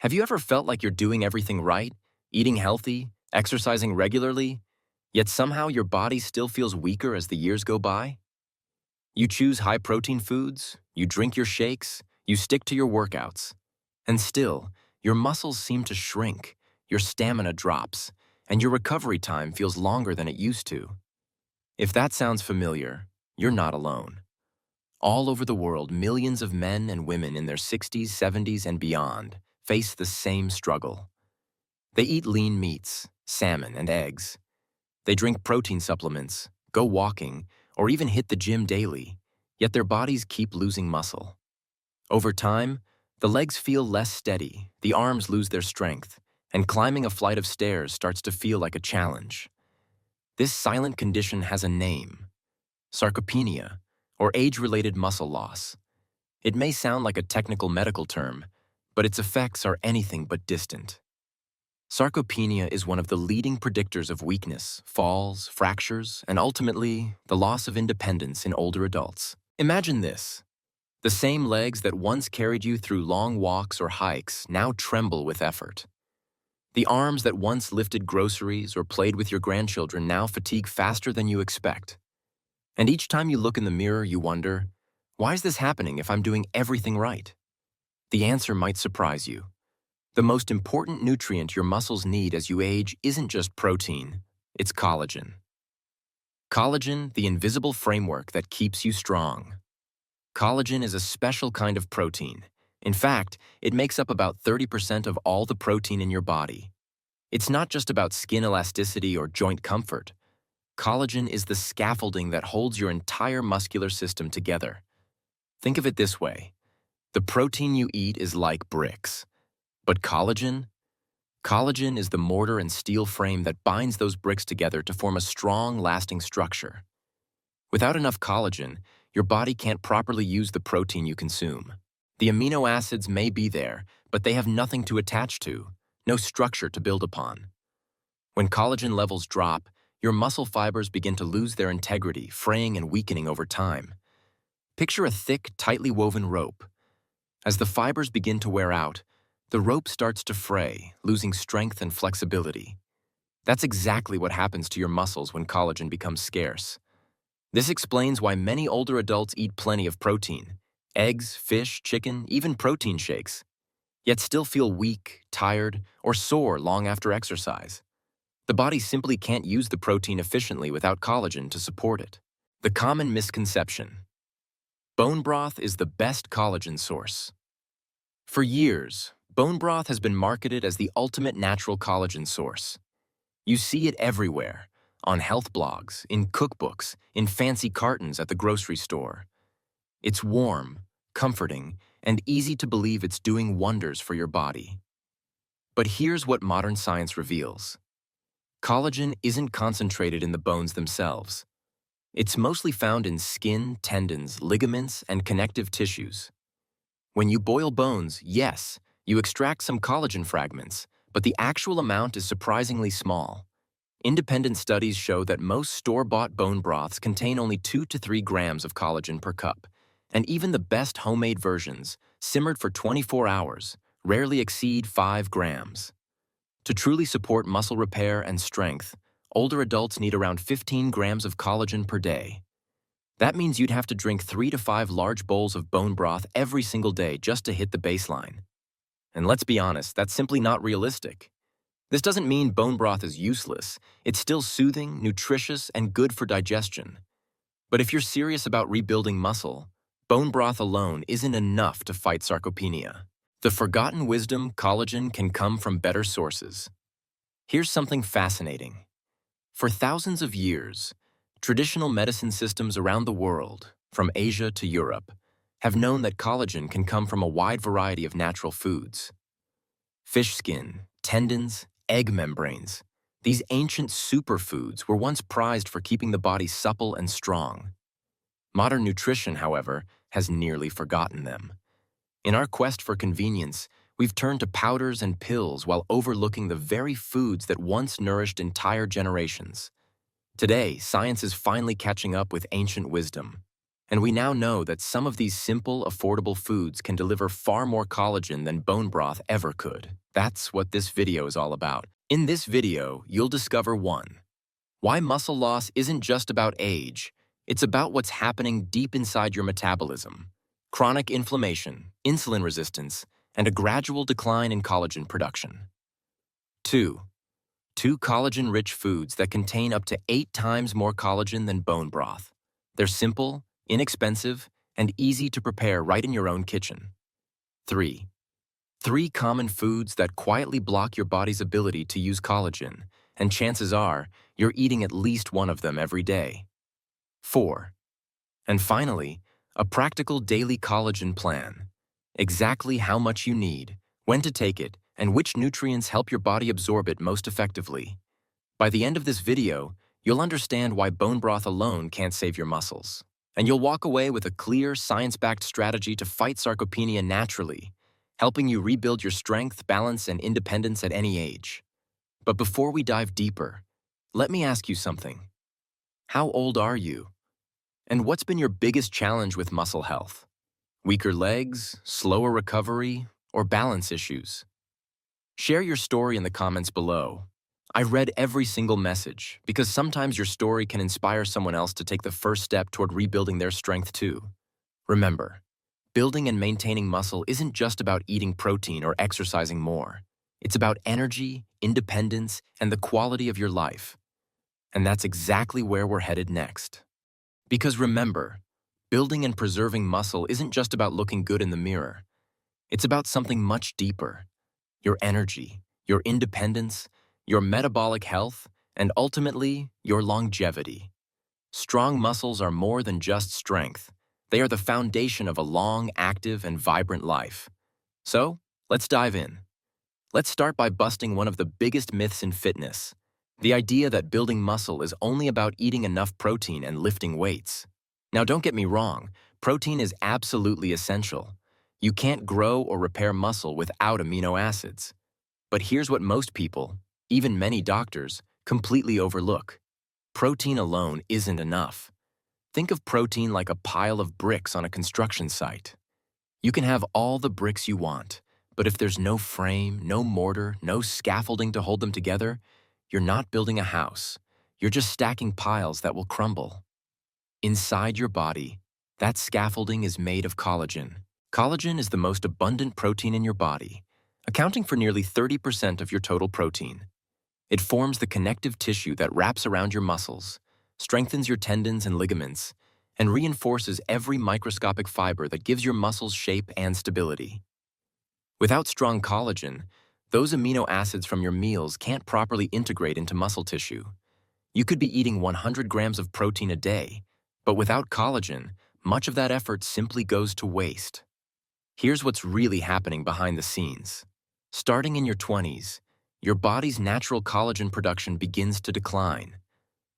Have you ever felt like you're doing everything right, eating healthy, exercising regularly, yet somehow your body still feels weaker as the years go by? You choose high-protein foods, you drink your shakes, you stick to your workouts, and still, your muscles seem to shrink, your stamina drops, and your recovery time feels longer than it used to. If that sounds familiar, you're not alone. All over the world, millions of men and women in their 60s, 70s, and beyond face the same struggle. They eat lean meats, salmon, and eggs. They drink protein supplements, go walking, or even hit the gym daily, yet their bodies keep losing muscle. Over time, the legs feel less steady, the arms lose their strength, and climbing a flight of stairs starts to feel like a challenge. This silent condition has a name: sarcopenia, or age-related muscle loss. It may sound like a technical medical term, but its effects are anything but distant. Sarcopenia is one of the leading predictors of weakness, falls, fractures, and ultimately, the loss of independence in older adults. Imagine this. The same legs that once carried you through long walks or hikes now tremble with effort. The arms that once lifted groceries or played with your grandchildren now fatigue faster than you expect. And each time you look in the mirror, you wonder, why is this happening if I'm doing everything right? The answer might surprise you. The most important nutrient your muscles need as you age isn't just protein, it's collagen. Collagen, the invisible framework that keeps you strong. Collagen is a special kind of protein. In fact, it makes up about 30% of all the protein in your body. It's not just about skin elasticity or joint comfort. Collagen is the scaffolding that holds your entire muscular system together. Think of it this way. The protein you eat is like bricks. But collagen? Collagen is the mortar and steel frame that binds those bricks together to form a strong, lasting structure. Without enough collagen, your body can't properly use the protein you consume. The amino acids may be there, but they have nothing to attach to, no structure to build upon. When collagen levels drop, your muscle fibers begin to lose their integrity, fraying and weakening over time. Picture a thick, tightly woven rope. As the fibers begin to wear out, the rope starts to fray, losing strength and flexibility. That's exactly what happens to your muscles when collagen becomes scarce. This explains why many older adults eat plenty of protein, eggs, fish, chicken, even protein shakes, yet still feel weak, tired, or sore long after exercise. The body simply can't use the protein efficiently without collagen to support it. The common misconception: bone broth is the best collagen source. For years, bone broth has been marketed as the ultimate natural collagen source. You see it everywhere, on health blogs, in cookbooks, in fancy cartons at the grocery store. It's warm, comforting, and easy to believe it's doing wonders for your body. But here's what modern science reveals. Collagen isn't concentrated in the bones themselves. It's mostly found in skin, tendons, ligaments, and connective tissues. When you boil bones, yes, you extract some collagen fragments, but the actual amount is surprisingly small. Independent studies show that most store-bought bone broths contain only 2 to 3 grams of collagen per cup, and even the best homemade versions, simmered for 24 hours, rarely exceed 5 grams. To truly support muscle repair and strength, older adults need around 15 grams of collagen per day. That means you'd have to drink 3 to 5 large bowls of bone broth every single day just to hit the baseline. And let's be honest, that's simply not realistic. This doesn't mean bone broth is useless. It's still soothing, nutritious, and good for digestion. But if you're serious about rebuilding muscle, bone broth alone isn't enough to fight sarcopenia. The forgotten wisdom: collagen can come from better sources. Here's something fascinating. For thousands of years, traditional medicine systems around the world, from Asia to Europe, have known that collagen can come from a wide variety of natural foods. Fish skin, tendons, egg membranes. These ancient superfoods were once prized for keeping the body supple and strong. Modern nutrition, however, has nearly forgotten them. In our quest for convenience, we've turned to powders and pills while overlooking the very foods that once nourished entire generations. Today, science is finally catching up with ancient wisdom. And we now know that some of these simple, affordable foods can deliver far more collagen than bone broth ever could. That's what this video is all about. In this video, you'll discover 1. Why muscle loss isn't just about age, it's about what's happening deep inside your metabolism. Chronic inflammation, insulin resistance, and a gradual decline in collagen production. 2. 2 collagen-rich foods that contain up to 8 times more collagen than bone broth. They're simple, inexpensive, and easy to prepare right in your own kitchen. 3. 3 common foods that quietly block your body's ability to use collagen, and chances are you're eating at least one of them every day. 4. And finally, a practical daily collagen plan. Exactly how much you need, when to take it, and which nutrients help your body absorb it most effectively. By the end of this video, you'll understand why bone broth alone can't save your muscles. And you'll walk away with a clear, science-backed strategy to fight sarcopenia naturally, helping you rebuild your strength, balance, and independence at any age. But before we dive deeper, let me ask you something. How old are you? And what's been your biggest challenge with muscle health? Weaker legs, slower recovery, or balance issues? Share your story in the comments below. I read every single message because sometimes your story can inspire someone else to take the first step toward rebuilding their strength too. Remember, building and maintaining muscle isn't just about eating protein or exercising more. It's about energy, independence, and the quality of your life. And that's exactly where we're headed next. Because remember, building and preserving muscle isn't just about looking good in the mirror. It's about something much deeper. Your energy, your independence, your metabolic health, and ultimately, your longevity. Strong muscles are more than just strength. They are the foundation of a long, active, and vibrant life. So, let's dive in. Let's start by busting one of the biggest myths in fitness, the idea that building muscle is only about eating enough protein and lifting weights. Now, don't get me wrong, protein is absolutely essential. You can't grow or repair muscle without amino acids. But here's what most people, even many doctors, completely overlook. Protein alone isn't enough. Think of protein like a pile of bricks on a construction site. You can have all the bricks you want, but if there's no frame, no mortar, no scaffolding to hold them together, you're not building a house. You're just stacking piles that will crumble. Inside your body, that scaffolding is made of collagen. Collagen is the most abundant protein in your body, accounting for nearly 30% of your total protein. It forms the connective tissue that wraps around your muscles, strengthens your tendons and ligaments, and reinforces every microscopic fiber that gives your muscles shape and stability. Without strong collagen, those amino acids from your meals can't properly integrate into muscle tissue. You could be eating 100 grams of protein a day, but without collagen, much of that effort simply goes to waste. Here's what's really happening behind the scenes. Starting in your 20s, your body's natural collagen production begins to decline.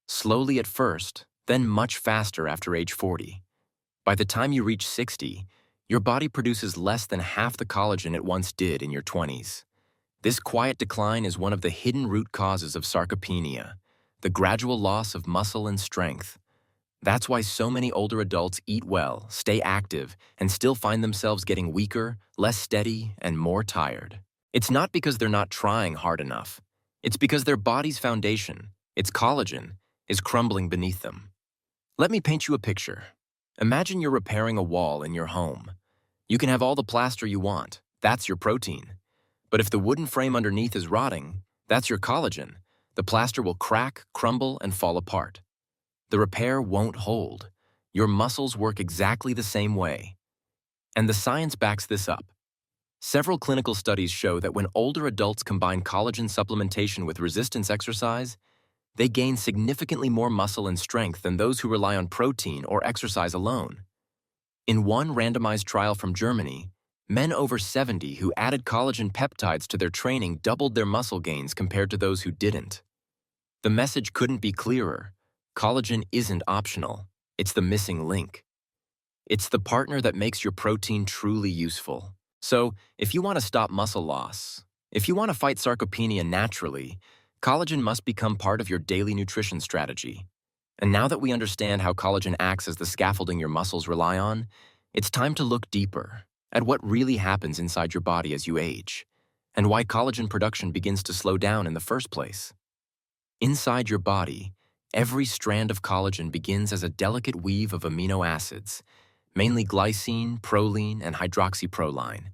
Slowly at first, then much faster after age 40. By the time you reach 60, your body produces less than half the collagen it once did in your 20s. This quiet decline is one of the hidden root causes of sarcopenia, the gradual loss of muscle and strength. That's why so many older adults eat well, stay active, and still find themselves getting weaker, less steady, and more tired. It's not because they're not trying hard enough. It's because their body's foundation, its collagen, is crumbling beneath them. Let me paint you a picture. Imagine you're repairing a wall in your home. You can have all the plaster you want. That's your protein. But if the wooden frame underneath is rotting, that's your collagen. The plaster will crack, crumble, and fall apart. The repair won't hold. Your muscles work exactly the same way. And the science backs this up. Several clinical studies show that when older adults combine collagen supplementation with resistance exercise, they gain significantly more muscle and strength than those who rely on protein or exercise alone. In one randomized trial from Germany, men over 70 who added collagen peptides to their training doubled their muscle gains compared to those who didn't. The message couldn't be clearer. Collagen isn't optional. It's the missing link. It's the partner that makes your protein truly useful. So, if you want to stop muscle loss, if you want to fight sarcopenia naturally, collagen must become part of your daily nutrition strategy. And now that we understand how collagen acts as the scaffolding your muscles rely on, it's time to look deeper at what really happens inside your body as you age, and why collagen production begins to slow down in the first place. Inside your body, every strand of collagen begins as a delicate weave of amino acids, mainly glycine, proline, and hydroxyproline,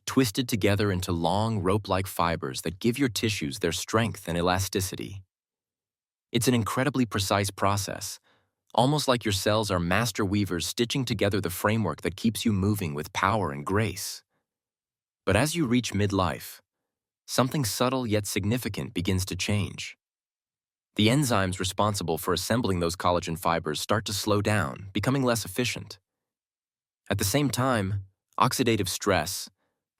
twisted together into long rope-like fibers that give your tissues their strength and elasticity. It's an incredibly precise process, almost like your cells are master weavers stitching together the framework that keeps you moving with power and grace. But as you reach midlife, something subtle yet significant begins to change. The enzymes responsible for assembling those collagen fibers start to slow down, becoming less efficient. At the same time, oxidative stress,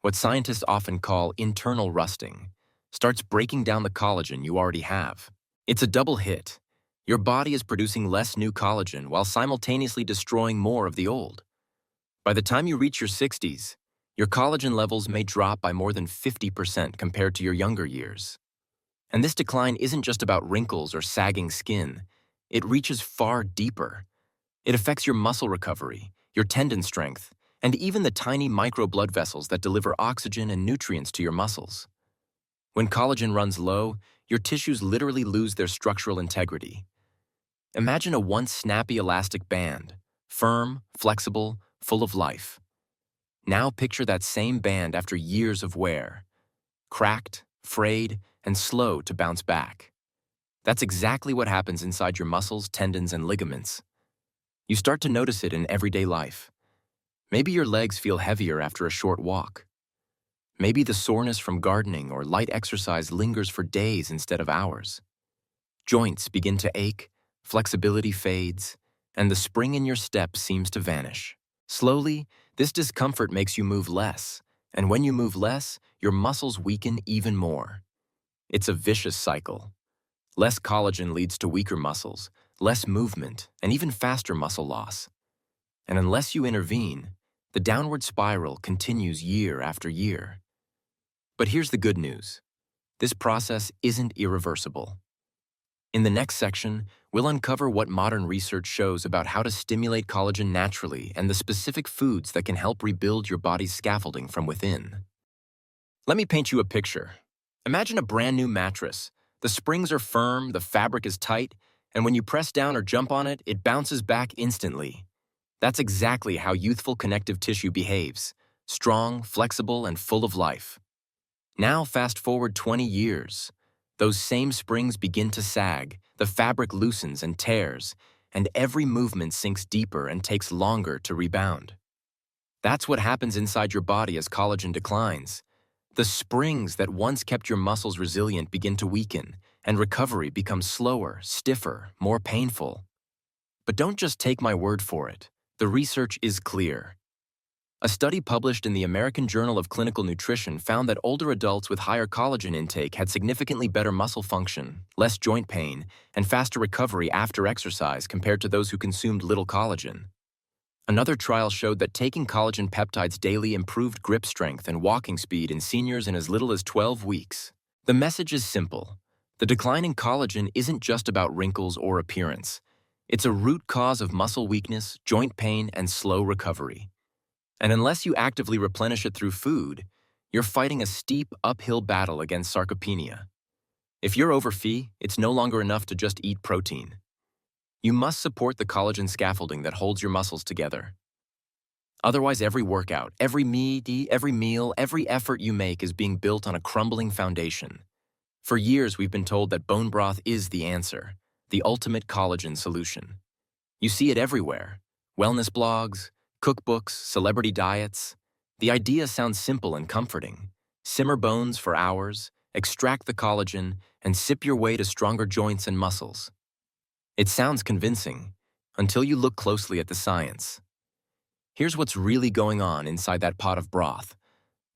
what scientists often call internal rusting, starts breaking down the collagen you already have. It's a double hit. Your body is producing less new collagen while simultaneously destroying more of the old. By the time you reach your 60s, your collagen levels may drop by more than 50% compared to your younger years. And this decline isn't just about wrinkles or sagging skin. It reaches far deeper. It affects your muscle recovery, your tendon strength, and even the tiny micro blood vessels that deliver oxygen and nutrients to your muscles. When collagen runs low, your tissues literally lose their structural integrity. Imagine a once snappy elastic band, firm, flexible, full of life. Now picture that same band after years of wear, cracked, frayed, and slow to bounce back. That's exactly what happens inside your muscles, tendons, and ligaments. You start to notice it in everyday life. Maybe your legs feel heavier after a short walk. Maybe the soreness from gardening or light exercise lingers for days instead of hours. Joints begin to ache, flexibility fades, and the spring in your step seems to vanish. Slowly, this discomfort makes you move less, and when you move less, your muscles weaken even more. It's a vicious cycle. Less collagen leads to weaker muscles, less movement, and even faster muscle loss. And unless you intervene, the downward spiral continues year after year. But here's the good news. This process isn't irreversible. In the next section, we'll uncover what modern research shows about how to stimulate collagen naturally and the specific foods that can help rebuild your body's scaffolding from within. Let me paint you a picture. Imagine a brand new mattress. The springs are firm, the fabric is tight, and when you press down or jump on it, it bounces back instantly. That's exactly how youthful connective tissue behaves, strong, flexible, and full of life. Now fast forward 20 years. Those same springs begin to sag, the fabric loosens and tears, and every movement sinks deeper and takes longer to rebound. That's what happens inside your body as collagen declines. The springs that once kept your muscles resilient begin to weaken, and recovery becomes slower, stiffer, more painful. But don't just take my word for it. The research is clear. A study published in the American Journal of Clinical Nutrition found that older adults with higher collagen intake had significantly better muscle function, less joint pain, and faster recovery after exercise compared to those who consumed little collagen. Another trial showed that taking collagen peptides daily improved grip strength and walking speed in seniors in as little as 12 weeks. The message is simple. The decline in collagen isn't just about wrinkles or appearance. It's a root cause of muscle weakness, joint pain, and slow recovery. And unless you actively replenish it through food, you're fighting a steep uphill battle against sarcopenia. If you're overfeed, it's no longer enough to just eat protein. You must support the collagen scaffolding that holds your muscles together. Otherwise, every workout, every meal, every effort you make is being built on a crumbling foundation. For years, we've been told that bone broth is the answer, the ultimate collagen solution. You see it everywhere. Wellness blogs, cookbooks, celebrity diets. The idea sounds simple and comforting. Simmer bones for hours, extract the collagen, and sip your way to stronger joints and muscles. It sounds convincing, until you look closely at the science. Here's what's really going on inside that pot of broth.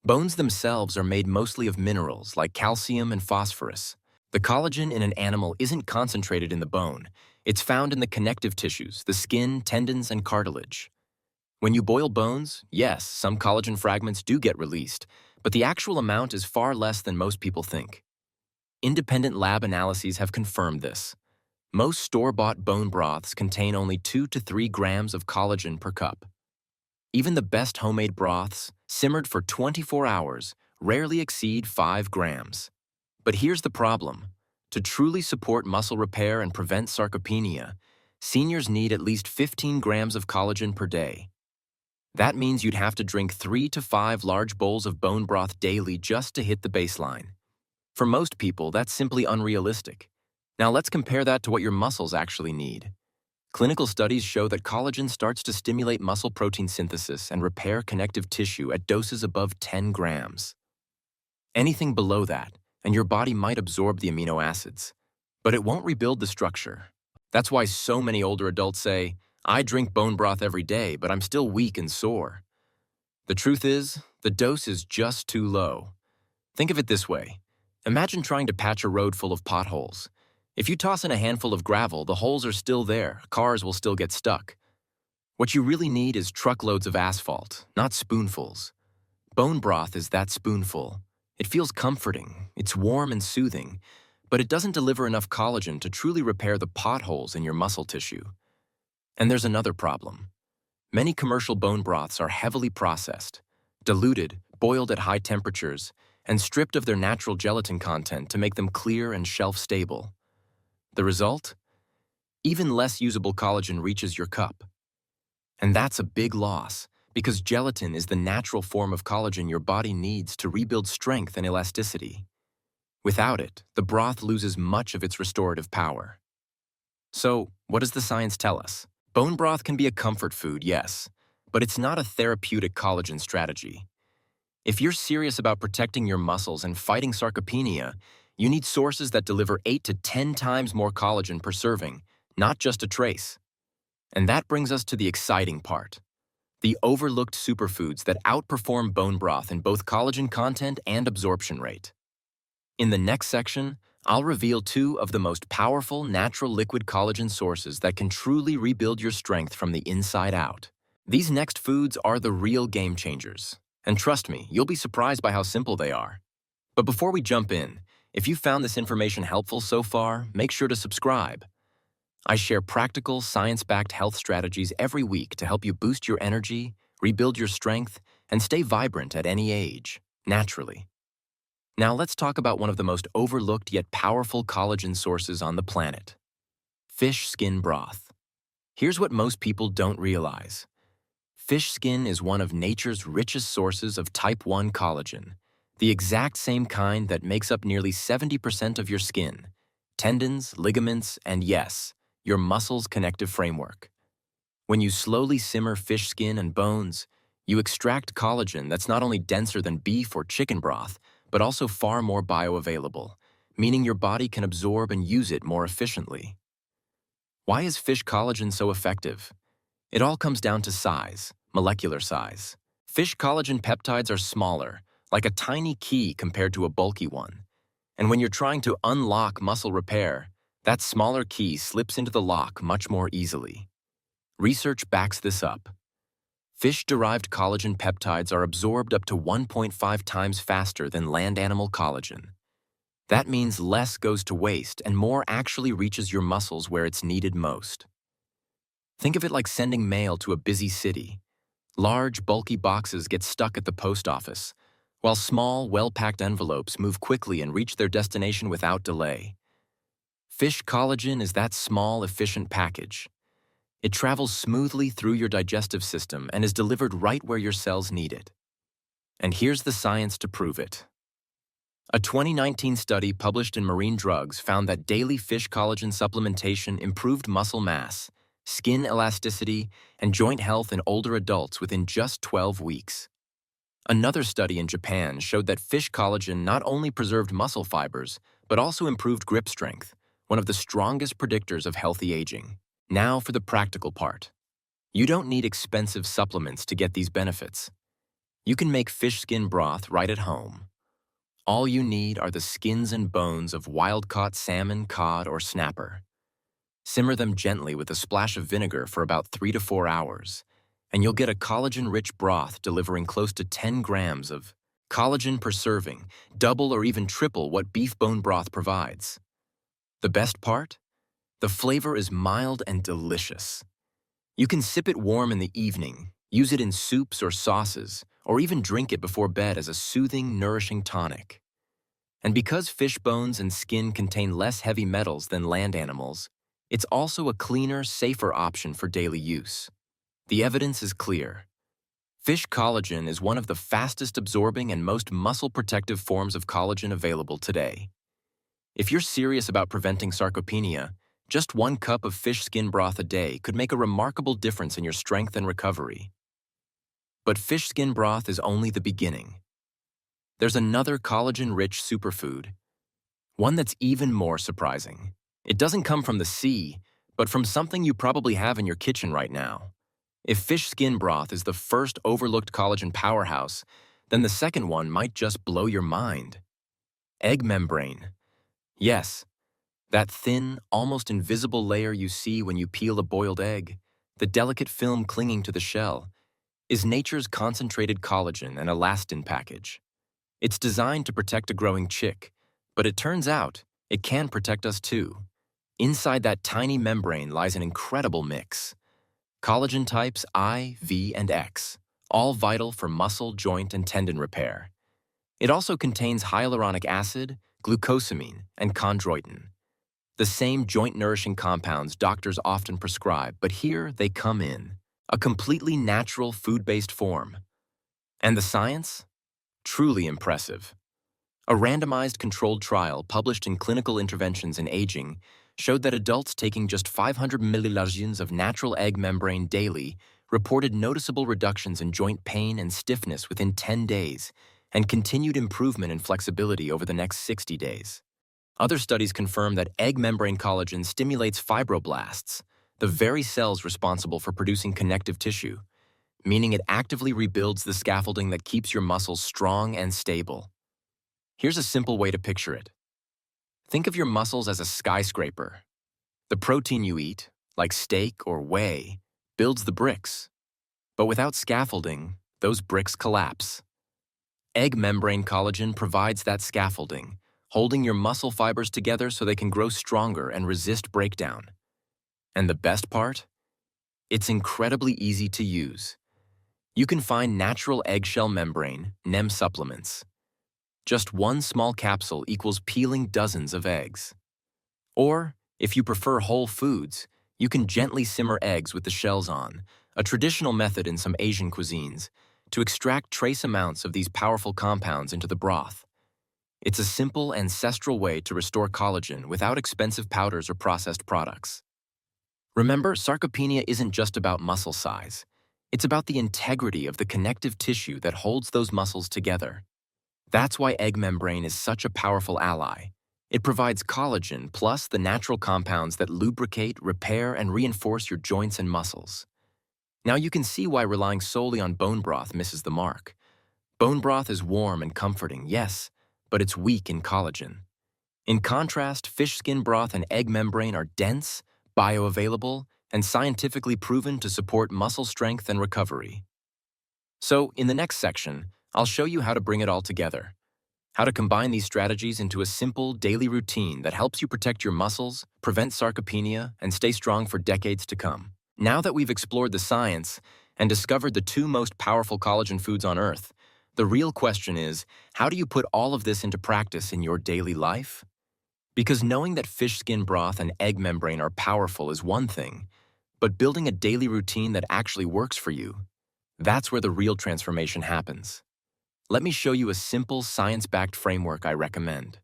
Bones themselves are made mostly of minerals like calcium and phosphorus. The collagen in an animal isn't concentrated in the bone. It's found in the connective tissues, the skin, tendons, and cartilage. When you boil bones, yes, some collagen fragments do get released, but the actual amount is far less than most people think. Independent lab analyses have confirmed this. Most store-bought bone broths contain only 2 to 3 grams of collagen per cup. Even the best homemade broths, simmered for 24 hours, rarely exceed 5 grams. But here's the problem. To truly support muscle repair and prevent sarcopenia, seniors need at least 15 grams of collagen per day. That means you'd have to drink 3 to 5 large bowls of bone broth daily just to hit the baseline. For most people, that's simply unrealistic. Now let's compare that to what your muscles actually need. Clinical studies show that collagen starts to stimulate muscle protein synthesis and repair connective tissue at doses above 10 grams. Anything below that, and your body might absorb the amino acids, but it won't rebuild the structure. That's why so many older adults say, "I drink bone broth every day, but I'm still weak and sore." The truth is, the dose is just too low. Think of it this way. Imagine trying to patch a road full of potholes. If you toss in a handful of gravel, the holes are still there, cars will still get stuck. What you really need is truckloads of asphalt, not spoonfuls. Bone broth is that spoonful. It feels comforting, it's warm and soothing, but it doesn't deliver enough collagen to truly repair the potholes in your muscle tissue. And there's another problem. Many commercial bone broths are heavily processed, diluted, boiled at high temperatures, and stripped of their natural gelatin content to make them clear and shelf-stable. The result? Even less usable collagen reaches your cup. And that's a big loss, because gelatin is the natural form of collagen your body needs to rebuild strength and elasticity. Without it, the broth loses much of its restorative power. So, what does the science tell us? Bone broth can be a comfort food, yes, but it's not a therapeutic collagen strategy. If you're serious about protecting your muscles and fighting sarcopenia, you need sources that deliver 8 to 10 times more collagen per serving, not just a trace. And that brings us to the exciting part. The overlooked superfoods that outperform bone broth in both collagen content and absorption rate. In the next section, I'll reveal 2 of the most powerful natural liquid collagen sources that can truly rebuild your strength from the inside out. These next foods are the real game changers. And trust me, you'll be surprised by how simple they are. But before we jump in, if you found this information helpful so far, make sure to subscribe. I share practical, science-backed health strategies every week to help you boost your energy, rebuild your strength, and stay vibrant at any age, naturally. Now let's talk about one of the most overlooked yet powerful collagen sources on the planet: fish skin broth. Here's what most people don't realize. Fish skin is one of nature's richest sources of type 1 collagen, the exact same kind that makes up nearly 70% of your skin, tendons, ligaments, and yes, your muscles' connective framework. When you slowly simmer fish skin and bones, you extract collagen that's not only denser than beef or chicken broth, but also far more bioavailable, meaning your body can absorb and use it more efficiently. Why is fish collagen so effective? It all comes down to size, molecular size. Fish collagen peptides are smaller, like a tiny key compared to a bulky one. And when you're trying to unlock muscle repair, that smaller key slips into the lock much more easily. Research backs this up. Fish-derived collagen peptides are absorbed up to 1.5 times faster than land animal collagen. That means less goes to waste and more actually reaches your muscles where it's needed most. Think of it like sending mail to a busy city. Large, bulky boxes get stuck at the post office, while small, well-packed envelopes move quickly and reach their destination without delay. Fish collagen is that small, efficient package. It travels smoothly through your digestive system and is delivered right where your cells need it. And here's the science to prove it. A 2019 study published in Marine Drugs found that daily fish collagen supplementation improved muscle mass, skin elasticity, and joint health in older adults within just 12 weeks. Another study in Japan showed that fish collagen not only preserved muscle fibers, but also improved grip strength, one of the strongest predictors of healthy aging. Now for the practical part. You don't need expensive supplements to get these benefits. You can make fish skin broth right at home. All you need are the skins and bones of wild-caught salmon, cod, or snapper. Simmer them gently with a splash of vinegar for about 3 to 4 hours, and you'll get a collagen-rich broth delivering close to 10 grams of collagen per serving, double or even triple what beef bone broth provides. The best part? The flavor is mild and delicious. You can sip it warm in the evening, use it in soups or sauces, or even drink it before bed as a soothing, nourishing tonic. And because fish bones and skin contain less heavy metals than land animals, it's also a cleaner, safer option for daily use. The evidence is clear. Fish collagen is one of the fastest absorbing and most muscle-protective forms of collagen available today. If you're serious about preventing sarcopenia, just 1 cup of fish skin broth a day could make a remarkable difference in your strength and recovery. But fish skin broth is only the beginning. There's another collagen-rich superfood, one that's even more surprising. It doesn't come from the sea, but from something you probably have in your kitchen right now. If fish skin broth is the first overlooked collagen powerhouse, then the second one might just blow your mind. Egg membrane. Yes, that thin, almost invisible layer you see when you peel a boiled egg, the delicate film clinging to the shell, is nature's concentrated collagen and elastin package. It's designed to protect a growing chick, but it turns out it can protect us too. Inside that tiny membrane lies an incredible mix. Collagen types I, V, and X, all vital for muscle, joint, and tendon repair. It also contains hyaluronic acid, glucosamine, and chondroitin, the same joint-nourishing compounds doctors often prescribe, but here they come in a completely natural food-based form. And the science? Truly impressive. A randomized controlled trial published in Clinical Interventions in Aging showed that adults taking just 500 milliliters of natural egg membrane daily reported noticeable reductions in joint pain and stiffness within 10 days and continued improvement in flexibility over the next 60 days. Other studies confirm that egg membrane collagen stimulates fibroblasts, the very cells responsible for producing connective tissue, meaning it actively rebuilds the scaffolding that keeps your muscles strong and stable. Here's a simple way to picture it. Think of your muscles as a skyscraper. The protein you eat, like steak or whey, builds the bricks. But without scaffolding, those bricks collapse. Egg membrane collagen provides that scaffolding, holding your muscle fibers together so they can grow stronger and resist breakdown. And the best part? It's incredibly easy to use. You can find natural eggshell membrane, NEM supplements. Just 1 small capsule equals peeling dozens of eggs. Or, if you prefer whole foods, you can gently simmer eggs with the shells on, a traditional method in some Asian cuisines, to extract trace amounts of these powerful compounds into the broth. It's a simple, ancestral way to restore collagen without expensive powders or processed products. Remember, sarcopenia isn't just about muscle size. It's about the integrity of the connective tissue that holds those muscles together. That's why egg membrane is such a powerful ally. It provides collagen plus the natural compounds that lubricate, repair, and reinforce your joints and muscles. Now you can see why relying solely on bone broth misses the mark. Bone broth is warm and comforting, yes, but it's weak in collagen. In contrast, fish skin broth and egg membrane are dense, bioavailable, and scientifically proven to support muscle strength and recovery. So, in the next section, I'll show you how to bring it all together. How to combine these strategies into a simple, daily routine that helps you protect your muscles, prevent sarcopenia, and stay strong for decades to come. Now that we've explored the science and discovered the 2 most powerful collagen foods on Earth, the real question is, how do you put all of this into practice in your daily life? Because knowing that fish skin broth and egg membrane are powerful is one thing, but building a daily routine that actually works for you, that's where the real transformation happens. Let me show you a simple, science-backed framework I recommend.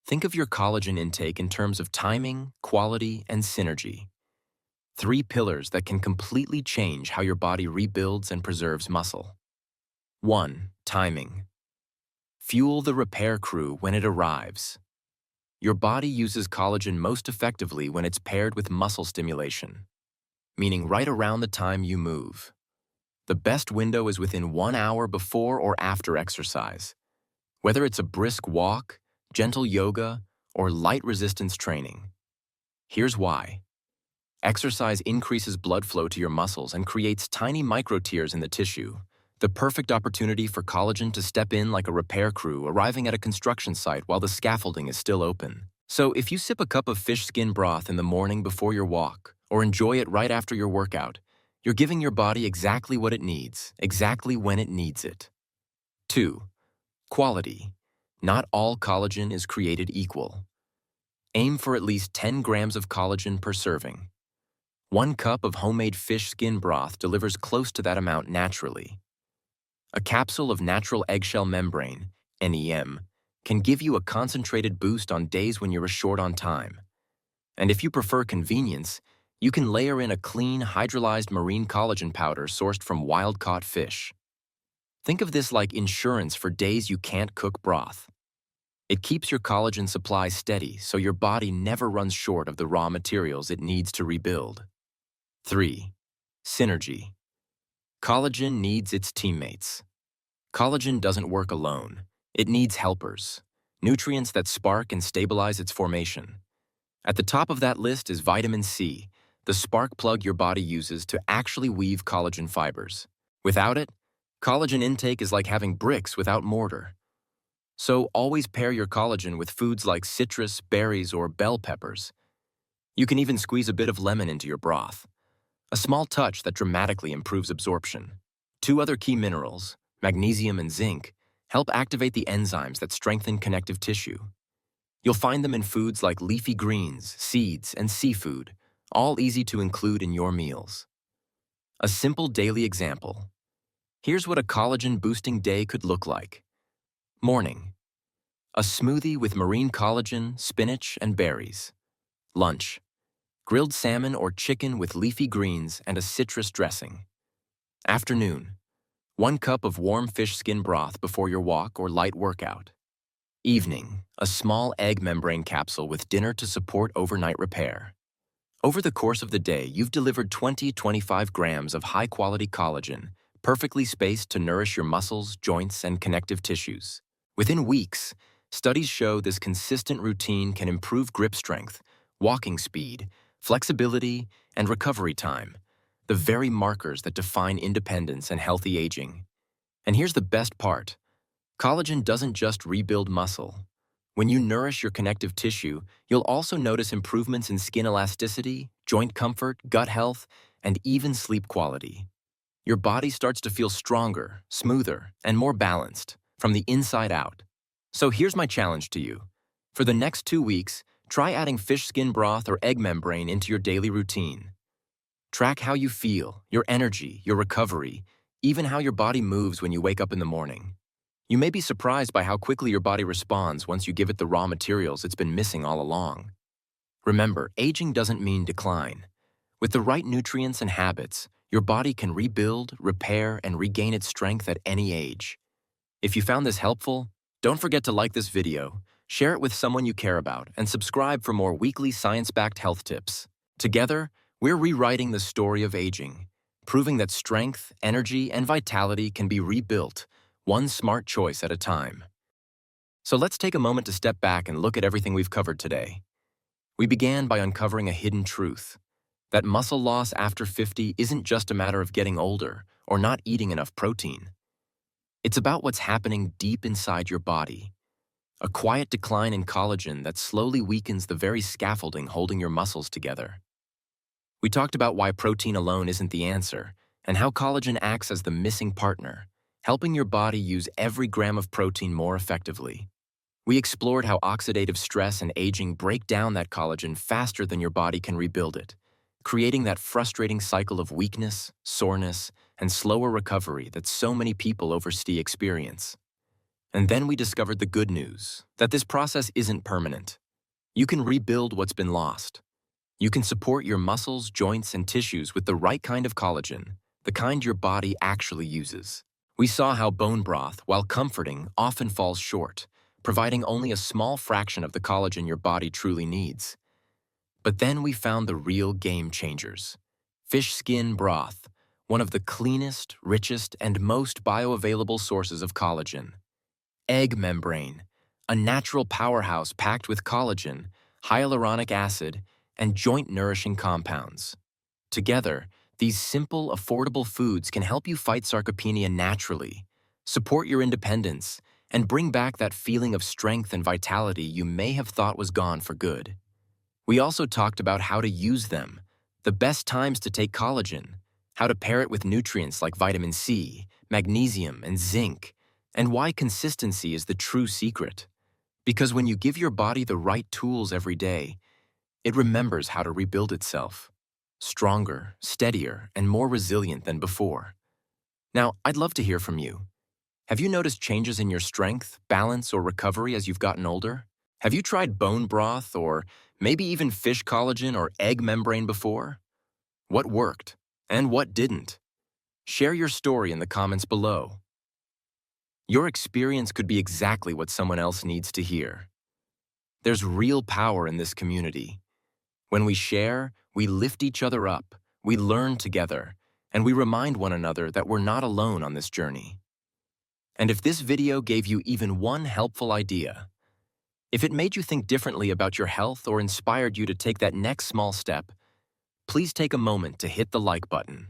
Think of your collagen intake in terms of timing, quality, and synergy. 3 pillars that can completely change how your body rebuilds and preserves muscle. 1. Timing. Fuel the repair crew when it arrives. Your body uses collagen most effectively when it's paired with muscle stimulation, meaning right around the time you move. The best window is within 1 hour before or after exercise. Whether it's a brisk walk, gentle yoga, or light resistance training. Here's why. Exercise increases blood flow to your muscles and creates tiny microtears in the tissue, the perfect opportunity for collagen to step in like a repair crew arriving at a construction site while the scaffolding is still open. So if you sip a cup of fish skin broth in the morning before your walk, or enjoy it right after your workout, you're giving your body exactly what it needs, exactly when it needs it. 2. Quality. Not all collagen is created equal. Aim for at least 10 grams of collagen per serving. 1 cup of homemade fish skin broth delivers close to that amount naturally. A capsule of natural eggshell membrane, NEM, can give you a concentrated boost on days when you're short on time. And if you prefer convenience, you can layer in a clean, hydrolyzed marine collagen powder sourced from wild-caught fish. Think of this like insurance for days you can't cook broth. It keeps your collagen supply steady so your body never runs short of the raw materials it needs to rebuild. 3. Synergy. Collagen needs its teammates. Collagen doesn't work alone. It needs helpers, nutrients that spark and stabilize its formation. At the top of that list is vitamin C, the spark plug your body uses to actually weave collagen fibers. Without it, collagen intake is like having bricks without mortar. So always pair your collagen with foods like citrus, berries, or bell peppers. You can even squeeze a bit of lemon into your broth. A small touch that dramatically improves absorption. 2 other key minerals, magnesium and zinc, help activate the enzymes that strengthen connective tissue. You'll find them in foods like leafy greens, seeds, and seafood, all easy to include in your meals. A simple daily example. Here's what a collagen-boosting day could look like. Morning. A smoothie with marine collagen, spinach, and berries. Lunch. Grilled salmon or chicken with leafy greens and a citrus dressing. Afternoon. 1 cup of warm fish skin broth before your walk or light workout. Evening. A small egg membrane capsule with dinner to support overnight repair. Over the course of the day, you've delivered 20-25 grams of high-quality collagen, perfectly spaced to nourish your muscles, joints, and connective tissues. Within weeks, studies show this consistent routine can improve grip strength, walking speed, flexibility, and recovery time, the very markers that define independence and healthy aging. And here's the best part. Collagen doesn't just rebuild muscle. When you nourish your connective tissue, you'll also notice improvements in skin elasticity, joint comfort, gut health, and even sleep quality. Your body starts to feel stronger, smoother, and more balanced from the inside out. So here's my challenge to you. For the next 2 weeks, try adding fish skin broth or egg membrane into your daily routine. Track how you feel, your energy, your recovery, even how your body moves when you wake up in the morning. You may be surprised by how quickly your body responds once you give it the raw materials it's been missing all along. Remember, aging doesn't mean decline. With the right nutrients and habits, your body can rebuild, repair, and regain its strength at any age. If you found this helpful, don't forget to like this video, share it with someone you care about, and subscribe for more weekly science-backed health tips. Together, we're rewriting the story of aging, proving that strength, energy, and vitality can be rebuilt, one smart choice at a time. So let's take a moment to step back and look at everything we've covered today. We began by uncovering a hidden truth, that muscle loss after 50 isn't just a matter of getting older or not eating enough protein. It's about what's happening deep inside your body, a quiet decline in collagen that slowly weakens the very scaffolding holding your muscles together. We talked about why protein alone isn't the answer, and how collagen acts as the missing partner, helping your body use every gram of protein more effectively. We explored how oxidative stress and aging break down that collagen faster than your body can rebuild it, creating that frustrating cycle of weakness, soreness, and slower recovery that so many people over experience. And then we discovered the good news, that this process isn't permanent. You can rebuild what's been lost. You can support your muscles, joints, and tissues with the right kind of collagen, the kind your body actually uses. We saw how bone broth, while comforting, often falls short, providing only a small fraction of the collagen your body truly needs. But then we found the real game changers. Fish skin broth, one of the cleanest, richest, and most bioavailable sources of collagen. Egg membrane, a natural powerhouse packed with collagen, hyaluronic acid, and joint-nourishing compounds. Together, these simple, affordable foods can help you fight sarcopenia naturally, support your independence, and bring back that feeling of strength and vitality you may have thought was gone for good. We also talked about how to use them, the best times to take collagen, how to pair it with nutrients like vitamin C, magnesium, and zinc, and why consistency is the true secret. Because when you give your body the right tools every day, it remembers how to rebuild itself, stronger, steadier, and more resilient than before. Now, I'd love to hear from you. Have you noticed changes in your strength, balance, or recovery as you've gotten older? Have you tried bone broth or maybe even fish collagen or egg membrane before? What worked and what didn't? Share your story in the comments below. Your experience could be exactly what someone else needs to hear. There's real power in this community. When we share, we lift each other up, we learn together, and we remind one another that we're not alone on this journey. And if this video gave you even one helpful idea, if it made you think differently about your health or inspired you to take that next small step, please take a moment to hit the like button.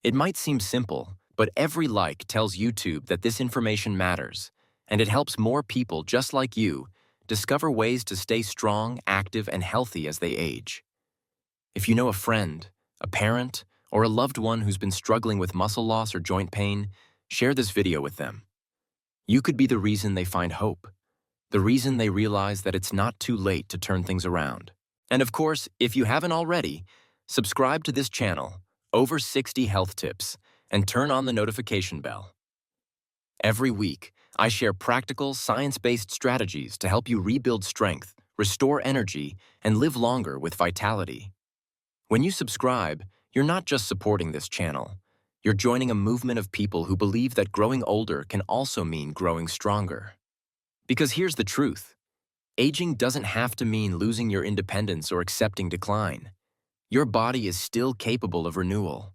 It might seem simple, but every like tells YouTube that this information matters, and it helps more people just like you discover ways to stay strong, active, and healthy as they age. If you know a friend, a parent, or a loved one who's been struggling with muscle loss or joint pain, share this video with them. You could be the reason they find hope, the reason they realize that it's not too late to turn things around. And of course, if you haven't already, subscribe to this channel, Over 60 Health Tips, and turn on the notification bell. Every week, I share practical, science-based strategies to help you rebuild strength, restore energy, and live longer with vitality. When you subscribe, you're not just supporting this channel. You're joining a movement of people who believe that growing older can also mean growing stronger. Because here's the truth. Aging doesn't have to mean losing your independence or accepting decline. Your body is still capable of renewal.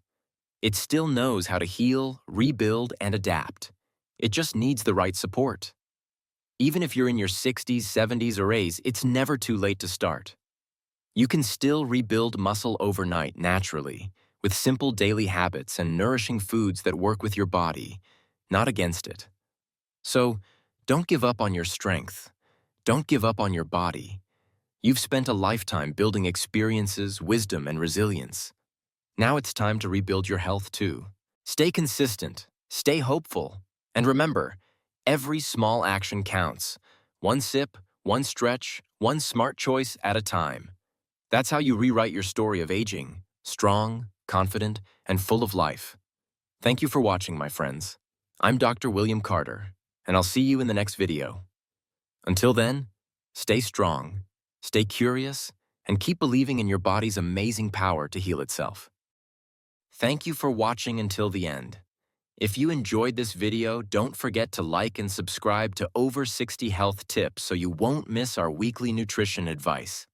It still knows how to heal, rebuild, and adapt. It just needs the right support. Even if you're in your 60s, 70s, or 80s, it's never too late to start. You can still rebuild muscle overnight naturally, with simple daily habits and nourishing foods that work with your body, not against it. So, don't give up on your strength. Don't give up on your body. You've spent a lifetime building experiences, wisdom, and resilience. Now it's time to rebuild your health too. Stay consistent, stay hopeful, and remember, every small action counts. One sip, one stretch, one smart choice at a time. That's how you rewrite your story of aging, strong, confident, and full of life. Thank you for watching, my friends. I'm Dr. William Carter, and I'll see you in the next video. Until then, stay strong, stay curious, and keep believing in your body's amazing power to heal itself. Thank you for watching until the end. If you enjoyed this video, don't forget to like and subscribe to Over 60 Health Tips so you won't miss our weekly nutrition advice.